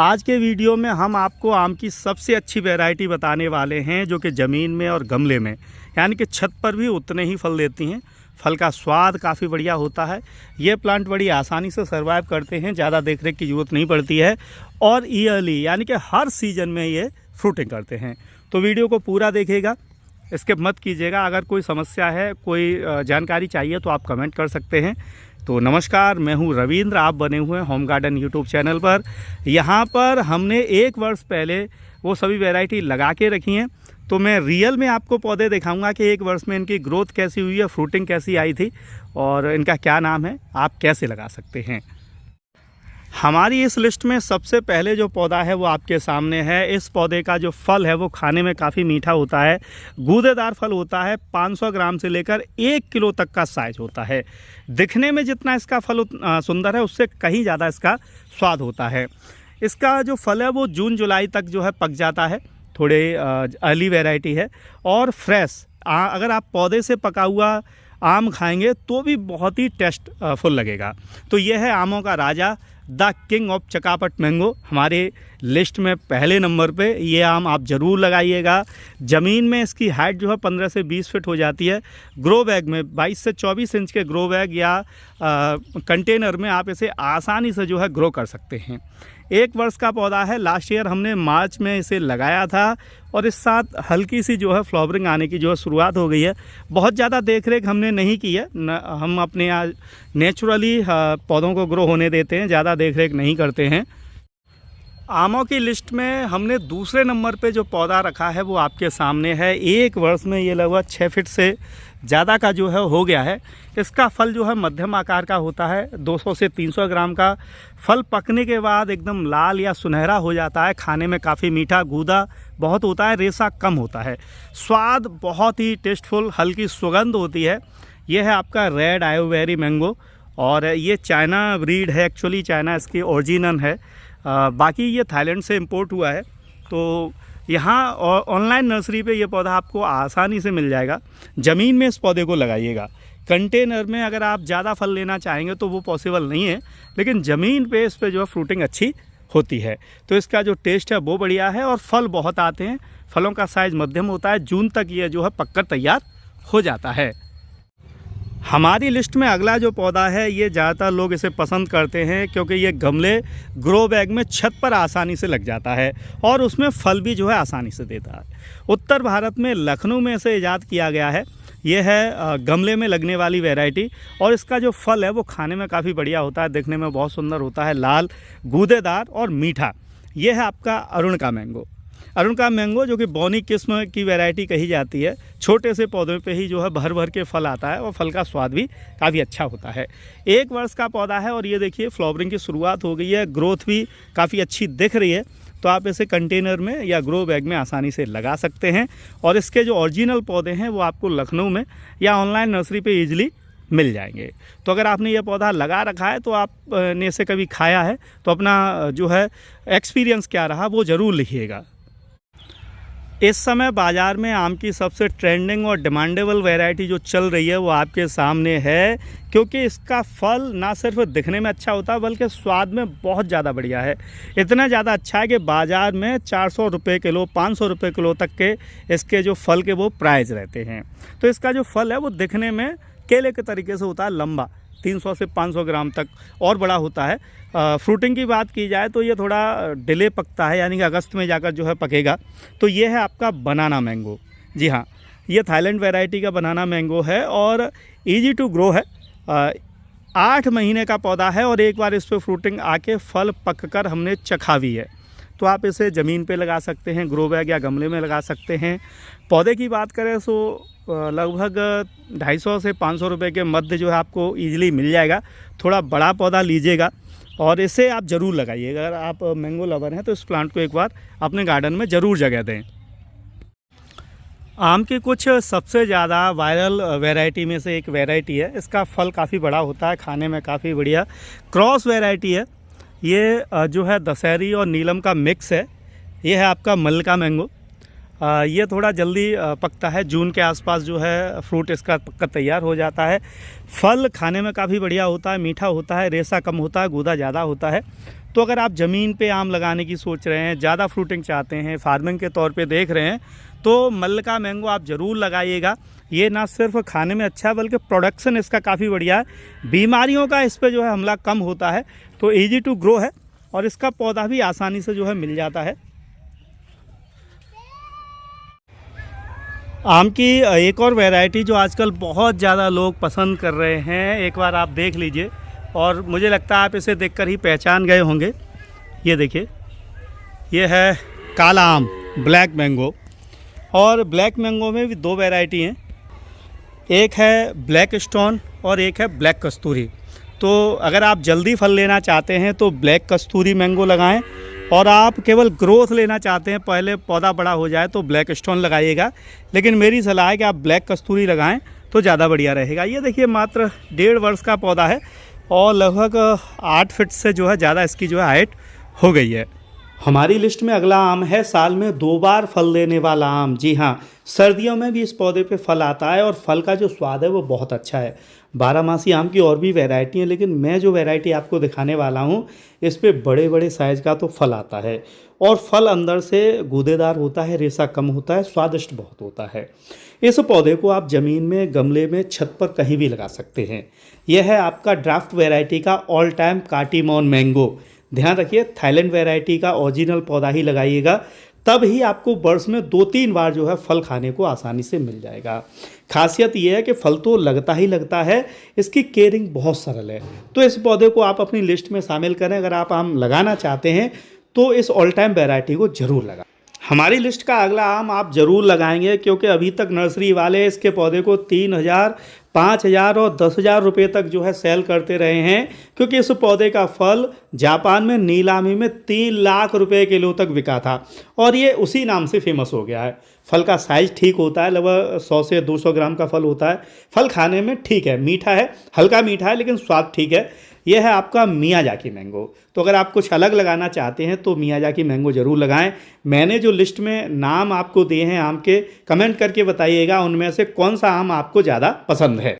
आज के वीडियो में हम आपको आम की सबसे अच्छी वैरायटी बताने वाले हैं जो कि ज़मीन में और गमले में यानी कि छत पर भी उतने ही फल देती हैं। फल का स्वाद काफ़ी बढ़िया होता है। ये प्लांट बड़ी आसानी से सर्वाइव करते हैं, ज़्यादा देखरेख की ज़रूरत नहीं पड़ती है और ईयरली यानी कि हर सीज़न में ये फ्रूटिंग करते हैं। तो वीडियो को पूरा देखिएगा, स्किप मत कीजिएगा। अगर कोई समस्या है, कोई जानकारी चाहिए तो आप कमेंट कर सकते हैं। तो नमस्कार, मैं हूं रविंद्र, आप बने हुए हैं होम गार्डन यूट्यूब चैनल पर। यहां पर हमने 1 वर्ष पहले वो सभी वैरायटी लगा के रखी हैं। तो मैं रियल में आपको पौधे दिखाऊंगा कि 1 वर्ष में इनकी ग्रोथ कैसी हुई है, फ्रूटिंग कैसी आई थी और इनका क्या नाम है, आप कैसे लगा सकते हैं। हमारी इस लिस्ट में सबसे पहले जो पौधा है वो आपके सामने है। इस पौधे का जो फल है वो खाने में काफ़ी मीठा होता है, गूदेदार फल होता है। 500 ग्राम से लेकर 1 किलो तक का साइज होता है। दिखने में जितना इसका फल सुंदर है उससे कहीं ज़्यादा इसका स्वाद होता है। इसका जो फल है वो जून जुलाई तक जो है पक जाता है। थोड़े अर्ली वैरायटी है और फ्रेश अगर आप पौधे से पका हुआ आम खाएंगे तो भी बहुत ही टेस्टफुल लगेगा। तो यह है आमों का राजा, द किंग ऑफ चकापट मैंगो। हमारे लिस्ट में पहले नंबर पे ये आम आप ज़रूर लगाइएगा। ज़मीन में इसकी हाइट जो है 15 से 20 फीट हो जाती है। ग्रो बैग में 22 से 24 इंच के ग्रो बैग या कंटेनर में आप इसे आसानी से जो है ग्रो कर सकते हैं। 1 वर्ष का पौधा है। लास्ट ईयर हमने मार्च में इसे लगाया था और इस साथ हल्की सी जो है फ्लावरिंग आने की जो है शुरुआत हो गई है। बहुत ज़्यादा देखरेख हमने नहीं की है, हम अपने यहाँ नेचुरली पौधों को ग्रो होने देते हैं, ज़्यादा देखरेख नहीं करते हैं। आमों की लिस्ट में हमने दूसरे नंबर पे जो पौधा रखा है वो आपके सामने है। 1 वर्ष में ये लगभग 6 फीट से ज़्यादा का जो है हो गया है। इसका फल जो है मध्यम आकार का होता है, 200 से 300 ग्राम का। फल पकने के बाद एकदम लाल या सुनहरा हो जाता है। खाने में काफ़ी मीठा, गूदा बहुत होता है, रेशा कम होता है। स्वाद बहुत ही टेस्टफुल, हल्की सुगंध होती है। यह है आपका रेड आयोवेरी मैंगो और ये चाइना ब्रीड है। एक्चुअली चाइना इसकी ओरिजिनल है, बाकी ये थाईलैंड से इंपोर्ट हुआ है। तो यहाँ ऑनलाइन नर्सरी पे ये पौधा आपको आसानी से मिल जाएगा। ज़मीन में इस पौधे को लगाइएगा। कंटेनर में अगर आप ज़्यादा फल लेना चाहेंगे तो वो पॉसिबल नहीं है, लेकिन ज़मीन पे इस पे जो है फ्रूटिंग अच्छी होती है। तो इसका जो टेस्ट है वो बढ़िया है और फल बहुत आते हैं। फलों का साइज़ मध्यम होता है। जून तक ये जो है पककर तैयार हो जाता है। हमारी लिस्ट में अगला जो पौधा है ये ज़्यादातर लोग इसे पसंद करते हैं क्योंकि ये गमले ग्रो बैग में छत पर आसानी से लग जाता है और उसमें फल भी जो है आसानी से देता है। उत्तर भारत में लखनऊ में इसे ईजाद किया गया है। ये है गमले में लगने वाली वैरायटी और इसका जो फल है वो खाने में काफ़ी बढ़िया होता है, दिखने में बहुत सुंदर होता है, लाल, गूदेदार और मीठा। ये है आपका अरुण का मैंगो। अरुण का मैंगो जो कि बौनी किस्म की वैरायटी कही जाती है। छोटे से पौधे पे ही जो है भर भर के फल आता है और फल का स्वाद भी काफ़ी अच्छा होता है। 1 वर्ष का पौधा है और ये देखिए फ्लावरिंग की शुरुआत हो गई है, ग्रोथ भी काफ़ी अच्छी दिख रही है। तो आप इसे कंटेनर में या ग्रो बैग में आसानी से लगा सकते हैं और इसके जो ओरिजिनल पौधे हैं वो आपको लखनऊ में या ऑनलाइन नर्सरी पे ईजिली मिल जाएंगे। तो अगर आपने ये पौधा लगा रखा है तो आपने इसे कभी खाया है तो अपना जो है एक्सपीरियंस क्या रहा वो ज़रूर लिखिएगा। इस समय बाज़ार में आम की सबसे ट्रेंडिंग और डिमांडेबल वैरायटी जो चल रही है वो आपके सामने है, क्योंकि इसका फल ना सिर्फ दिखने में अच्छा होता है बल्कि स्वाद में बहुत ज़्यादा बढ़िया है। इतना ज़्यादा अच्छा है कि बाज़ार में 400 रुपये किलो, 500 रुपये किलो तक के इसके जो फल के वो प्राइस रहते हैं। तो इसका जो फल है वो दिखने में केले के तरीके से होता है, लंबा 300 से 500 ग्राम तक और बड़ा होता है। फ्रूटिंग की बात की जाए तो ये थोड़ा डिले पकता है, यानी कि अगस्त में जाकर जो है पकेगा। तो ये है आपका बनाना मैंगो। जी हाँ, ये थाईलैंड वैरायटी का बनाना मैंगो है और इजी टू ग्रो है। 8 महीने का पौधा है और एक बार इस पर फ्रूटिंग आके फल पककर हमने चखा भी है। तो आप इसे ज़मीन पे लगा सकते हैं, ग्रो बैग या गमले में लगा सकते हैं। पौधे की बात करें तो लगभग 250 से 500 रुपये के मध्य जो है आपको ईजिली मिल जाएगा। थोड़ा बड़ा पौधा लीजिएगा और इसे आप ज़रूर लगाइएगा। अगर आप मैंगो लवर हैं तो इस प्लांट को एक बार अपने गार्डन में ज़रूर जगह दें। आम की कुछ सबसे ज़्यादा वायरल वैरायटी में से एक वैरायटी है। इसका फल काफ़ी बड़ा होता है, खाने में काफ़ी बढ़िया। क्रॉस वैरायटी है ये, जो है दशहरी और नीलम का मिक्स है। ये है आपका मल्का मैंगो। ये थोड़ा जल्दी पकता है, जून के आसपास जो है फ्रूट इसका पक्का तैयार हो जाता है। फल खाने में काफ़ी बढ़िया होता है, मीठा होता है, रेशा कम होता है, गूदा ज़्यादा होता है। तो अगर आप ज़मीन पे आम लगाने की सोच रहे हैं, ज़्यादा फ्रूटिंग चाहते हैं, फार्मिंग के तौर पे देख रहे हैं, तो मल्लिका मैंगो आप ज़रूर लगाइएगा। ये ना सिर्फ खाने में अच्छा है बल्कि प्रोडक्शन इसका काफ़ी बढ़िया है। बीमारियों का इस पे जो है हमला कम होता है, तो ईजी टू ग्रो है और इसका पौधा भी आसानी से जो है मिल जाता है। आम की एक और वैरायटी जो आजकल बहुत ज़्यादा लोग पसंद कर रहे हैं, एक बार आप देख लीजिए और मुझे लगता है आप इसे देखकर ही पहचान गए होंगे। ये देखिए, ये है काला आम, ब्लैक मैंगो। और ब्लैक मैंगो में भी दो वैरायटी हैं, एक है ब्लैक स्टोन और एक है ब्लैक कस्तूरी। तो अगर आप जल्दी फल लेना चाहते हैं तो ब्लैक कस्तूरी मैंगो लगाएं, और आप केवल ग्रोथ लेना चाहते हैं, पहले पौधा बड़ा हो जाए, तो ब्लैक स्टोन लगाइएगा। लेकिन मेरी सलाह है कि आप ब्लैक कस्तूरी लगाएं तो ज़्यादा बढ़िया रहेगा। ये देखिए, मात्र 1.5 वर्ष का पौधा है और लगभग 8 फीट से जो है ज़्यादा इसकी जो है हाइट हो गई है। हमारी लिस्ट में अगला आम है साल में 2 बार फल देने वाला आम। जी हाँ, सर्दियों में भी इस पौधे पे फल आता है और फल का जो स्वाद है वो बहुत अच्छा है। 12मासी आम की और भी वैरायटी हैं, लेकिन मैं जो वैरायटी आपको दिखाने वाला हूँ इस पे बड़े बड़े साइज़ का तो फल आता है और फल अंदर से गूदेदार होता है, रेशा कम होता है, स्वादिष्ट बहुत होता है। इस पौधे को आप ज़मीन में, गमले में, छत पर कहीं भी लगा सकते हैं। यह है आपका ड्राफ्ट वैरायटी का ऑल टाइम काटीमोन मैंगो। ध्यान रखिए, थाईलैंड वैरायटी का ओरिजिनल पौधा ही लगाइएगा, तब ही आपको वर्ष में 2-3 बार जो है फल खाने को आसानी से मिल जाएगा। खासियत यह है कि फल तो लगता ही लगता है, इसकी केयरिंग बहुत सरल है। तो इस पौधे को आप अपनी लिस्ट में शामिल करें। अगर आप आम लगाना चाहते हैं तो इस ऑल टाइम वैरायटी को ज़रूर लगाएं। हमारी लिस्ट का अगला आम आप ज़रूर लगाएंगे, क्योंकि अभी तक नर्सरी वाले इसके पौधे को 3,000, 5,000 और 10,000 रुपये तक जो है सेल करते रहे हैं, क्योंकि इस पौधे का फल जापान में नीलामी में 3 लाख रुपए किलो तक बिका था और ये उसी नाम से फेमस हो गया है। फल का साइज़ ठीक होता है, लगभग 100 से 200 ग्राम का फल होता है। फल खाने में ठीक है, मीठा है, हल्का मीठा है, लेकिन स्वाद ठीक है। यह है आपका मियाजाकी मैंगो। तो अगर आप कुछ अलग लगाना चाहते हैं तो मियाजाकी मैंगो ज़रूर लगाएं। मैंने जो लिस्ट में नाम आपको दिए हैं आम के, कमेंट करके बताइएगा उनमें से कौन सा आम आपको ज़्यादा पसंद है।